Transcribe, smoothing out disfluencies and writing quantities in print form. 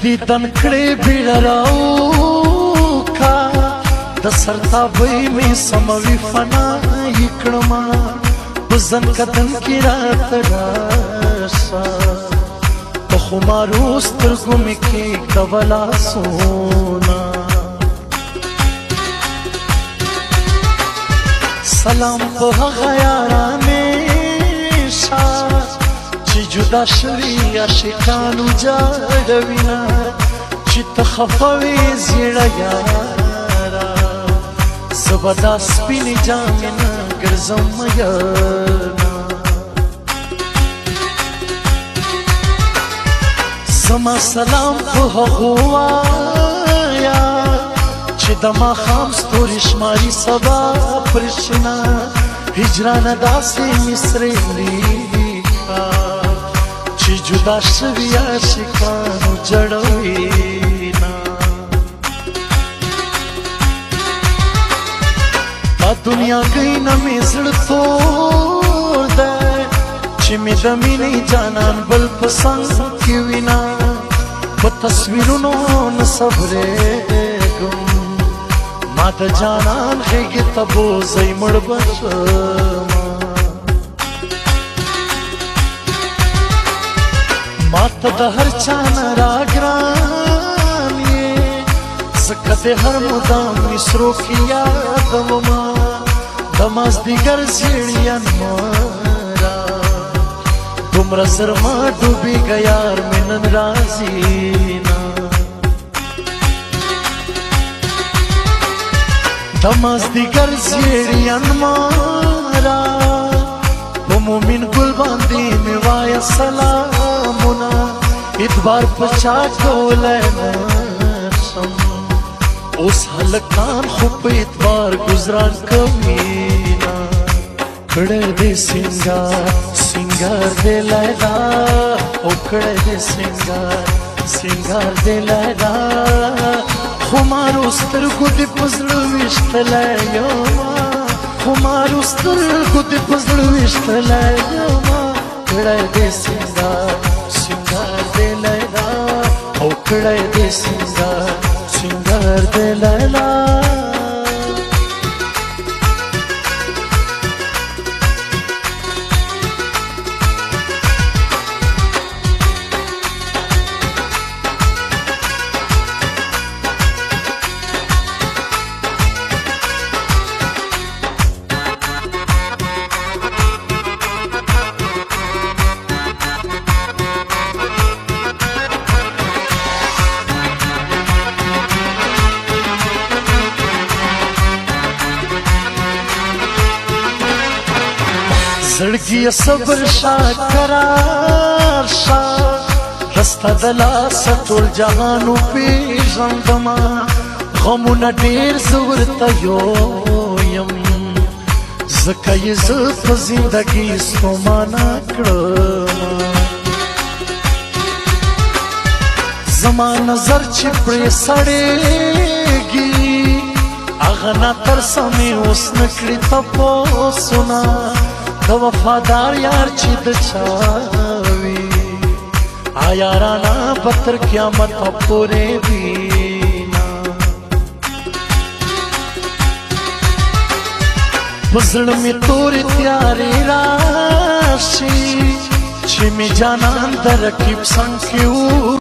دیدن کړې بیړه راوکا د سرتابۍ مې سموي فنا یې کړما په ځن کتن کې راته راشه په خمارو سترګو مې کېږده لاسونه سلام په هغه یارانې شه چې جدا شوي عاشقانو جاړوینه چې ته خفه وې زیړه یاره زه به دا سپینې جامې نه ګرځم میینه زما سلام په هغو وایه چې د ماښام ستوري شماري سبا پرشنا هجرانه داسې مصرې لیکه چې جدا شوي عاشقانو جړوینه دا دنیا گئی نه مې زړه تور دی چې مې د مینې جانان بل په څنګ کې وینا په تصویرونو نه صبرېږم ما د جانان غېږې ته بوځئ مړ به شمه ما ته د هر چا نه راګران یې ځکه د هر مدام مصرو کې یادومه د مازدیګر زیړ ینمره دومره زر ما ډوبېږه یار مې نن راځي نه د مازدیګر زیړ ینمره په مومن ګل باندې مې وایه سلامونه ادبار په چا کولی نشم اوس هلکان خو په ادبار ګزران کوینه کړی دې سینګار سینګار دې لیلا او کړی دې سینګار سینګار دې لیلا خمارو سترګو دې په زړه ویشتلی یمه خمارو سترګو دې په زړه ویشتلی یمه کړی دې سینګار سینګار دې لیلا او کړی دې سینګار سینګار دې لیلا زړګي صبر شا قرار شا دستا د لاسه ټول جهان وپېژندمه غمونه ډېر زه ورته یویم ځکه یې زه په زندګي ستومانه کړمه زما نظر چې پرې سړېږي هغه نه ترسه مې اوس نه کړي تپوسونه د وفادار یار چې د چا وي یارانه به تر قیامته پورې وینا په زړه مې تورې تیارې راشي چې مې جانان د رقیب څنګ کې